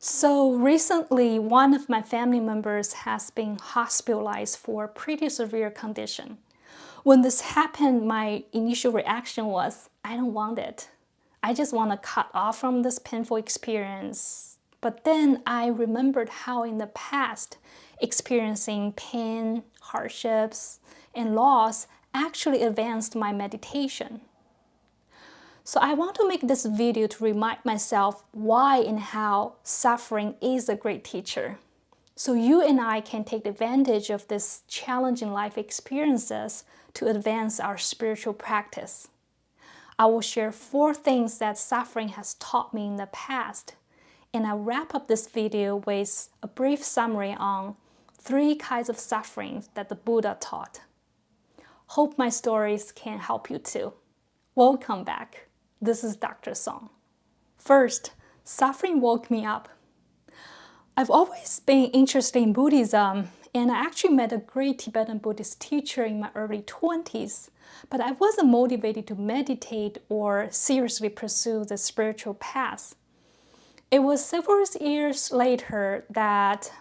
So recently, one of my family members has been hospitalized for a pretty severe condition. When this happened, my initial reaction was, I don't want it. I just want to cut off from this painful experience. But then I remembered how in the past, experiencing pain, hardships, and loss actually advanced my meditation. So I want to make this video to remind myself why and how suffering is a great teacher. So you and I can take advantage of these challenging life experiences to advance our spiritual practice. I will share 4 things that suffering has taught me in the past, and I'll wrap up this video with a brief summary on 3 kinds of suffering that the Buddha taught. Hope my stories can help you too. Welcome back. This is Dr. Song. First, suffering woke me up. I've always been interested in Buddhism, and I actually met a great Tibetan Buddhist teacher in my early 20s, but I wasn't motivated to meditate or seriously pursue the spiritual path. It was several years later that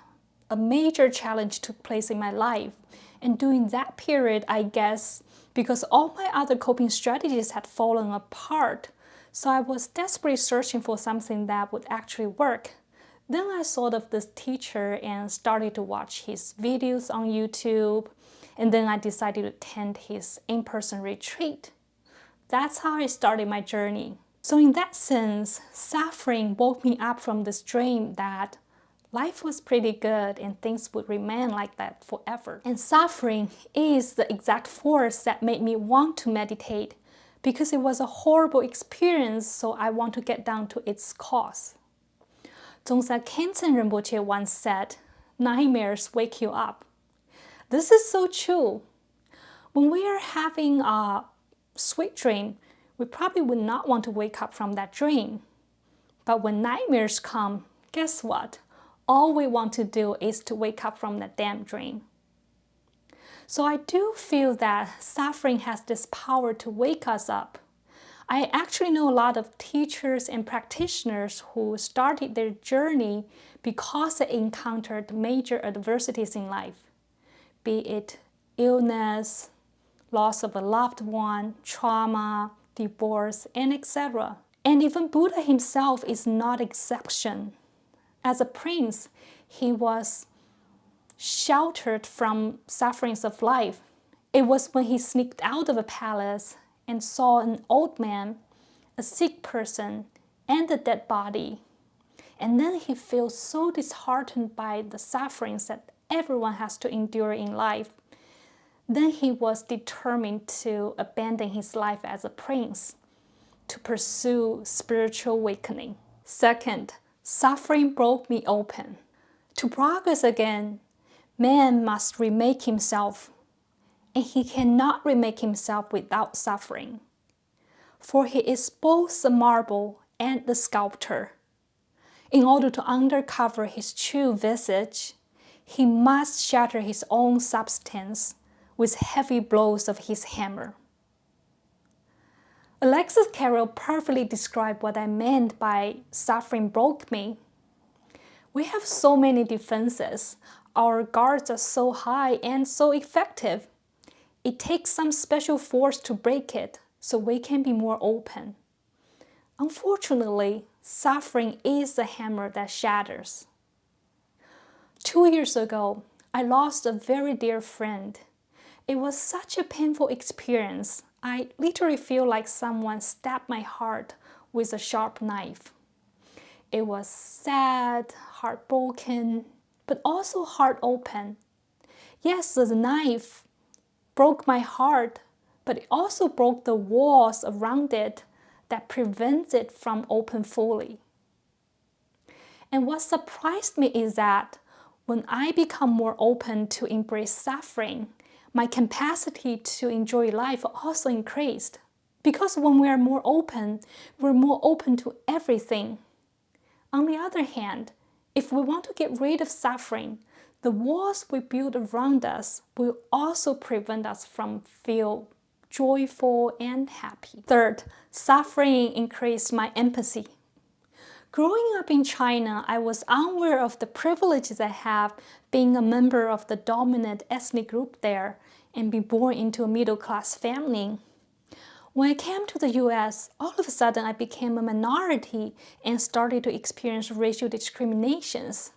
a major challenge took place in my life, and during that period, I guess, because all my other coping strategies had fallen apart, so I was desperately searching for something that would actually work. Then I thought of this teacher and started to watch his videos on YouTube, and then I decided to attend his in-person retreat. That's how I started my journey. So in that sense, suffering woke me up from this dream that life was pretty good and things would remain like that forever. And suffering is the exact force that made me want to meditate, because it was a horrible experience, so I want to get down to its cause. Dzongsa Khenchen Rinpoche once said, "Nightmares wake you up." This is so true. When we are having a sweet dream, we probably would not want to wake up from that dream. But when nightmares come, guess what? All we want to do is to wake up from that damn dream. So I do feel that suffering has this power to wake us up. I actually know a lot of teachers and practitioners who started their journey because they encountered major adversities in life, be it illness, loss of a loved one, trauma, divorce, and etc. And even Buddha himself is not an exception. As a prince, he was sheltered from sufferings of life. It was when he sneaked out of a palace and saw an old man, a sick person, and a dead body. And then he feels so disheartened by the sufferings that everyone has to endure in life. Then he was determined to abandon his life as a prince to pursue spiritual awakening. Second, suffering broke me open. To progress again, man must remake himself, and he cannot remake himself without suffering. For he is both the marble and the sculptor. In order to uncover his true visage, he must shatter his own substance with heavy blows of his hammer. Alexis Carrel perfectly described what I meant by suffering broke me. We have so many defenses. Our guards are so high and so effective. It takes some special force to break it so we can be more open. Unfortunately, suffering is the hammer that shatters. 2 years ago, I lost a very dear friend. It was such a painful experience. I literally feel like someone stabbed my heart with a sharp knife. It was sad, heartbroken, but also heart open. Yes, the knife broke my heart, but it also broke the walls around it that prevents it from open fully. And what surprised me is that when I become more open to embrace suffering, my capacity to enjoy life also increased. Because when we are more open, we're more open to everything. On the other hand, if we want to get rid of suffering, the walls we build around us will also prevent us from feel joyful and happy. Third, suffering increased my empathy. Growing up in China, I was unaware of the privileges I have being a member of the dominant ethnic group there and being born into a middle-class family. When I came to the US, all of a sudden I became a minority and started to experience racial discriminations.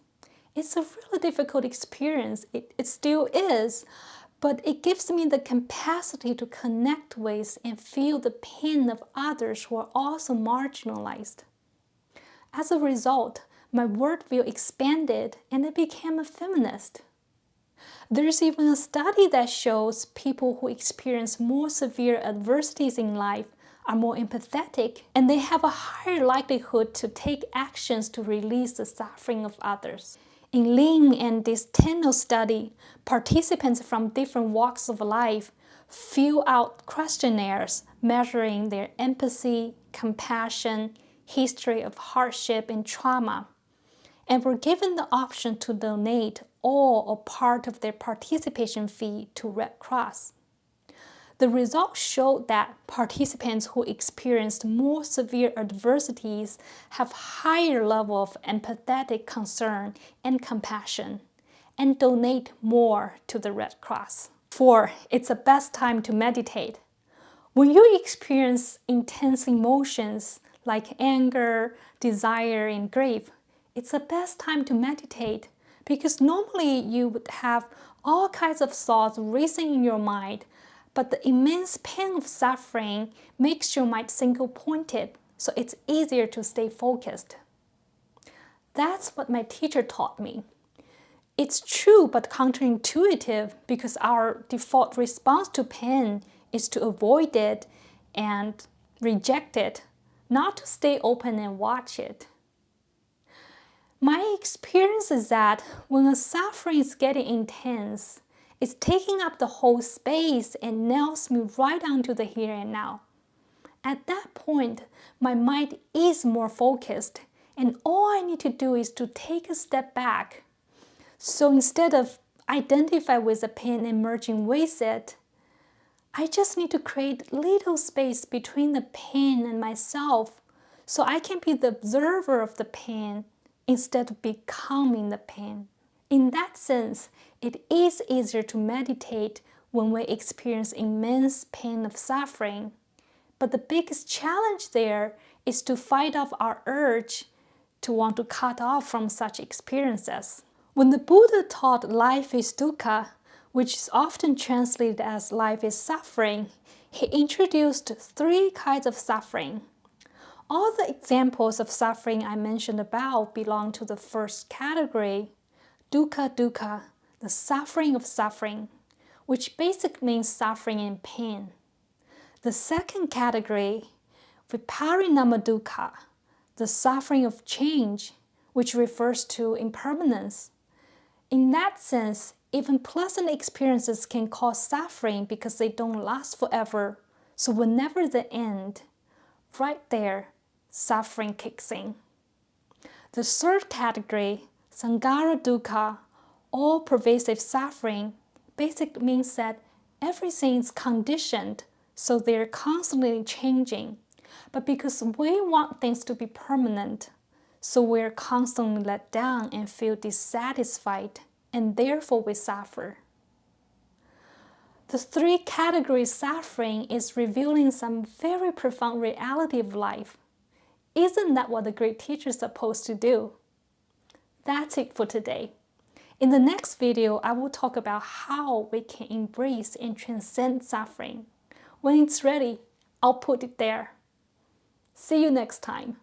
It's a really difficult experience. It still is, but it gives me the capacity to connect with and feel the pain of others who are also marginalized. As a result, my worldview expanded and I became a feminist. There's even a study that shows people who experience more severe adversities in life are more empathetic and they have a higher likelihood to take actions to release the suffering of others. In Lean and Distino study, participants from different walks of life fill out questionnaires measuring their empathy, compassion, history of hardship and trauma, and were given the option to donate all or part of their participation fee to Red Cross. The results showed that participants who experienced more severe adversities have higher level of empathetic concern and compassion and donate more to the Red Cross. 4. It's the best time to meditate. When you experience intense emotions like anger, desire, and grief, it's the best time to meditate because normally you would have all kinds of thoughts racing in your mind, but the immense pain of suffering makes your mind single-pointed, so it's easier to stay focused. That's what my teacher taught me. It's true but counterintuitive because our default response to pain is to avoid it and reject it, not to stay open and watch it. My experience is that when a suffering is getting intense, it's taking up the whole space and nails me right down to the here and now. At that point, my mind is more focused, and all I need to do is to take a step back. So instead of identify with the pain and merging with it, I just need to create little space between the pain and myself so I can be the observer of the pain instead of becoming the pain. In that sense, it is easier to meditate when we experience immense pain of suffering. But the biggest challenge there is to fight off our urge to want to cut off from such experiences. When the Buddha taught life is dukkha, which is often translated as life is suffering, he introduced 3 kinds of suffering. All the examples of suffering I mentioned above belong to the first category, dukkha dukkha, the suffering of suffering, which basically means suffering and pain. The second category, viparinama dukkha, the suffering of change, which refers to impermanence. In that sense, even pleasant experiences can cause suffering because they don't last forever. So whenever they end, right there, suffering kicks in. The third category, sanghara dukkha, all-pervasive suffering, basically means that everything is conditioned, so they're constantly changing. But because we want things to be permanent, so we're constantly let down and feel dissatisfied, and therefore we suffer. The 3 categories suffering is revealing some very profound reality of life. Isn't that what the great teacher is supposed to do? That's it for today. In the next video, I will talk about how we can embrace and transcend suffering. When it's ready, I'll put it there. See you next time.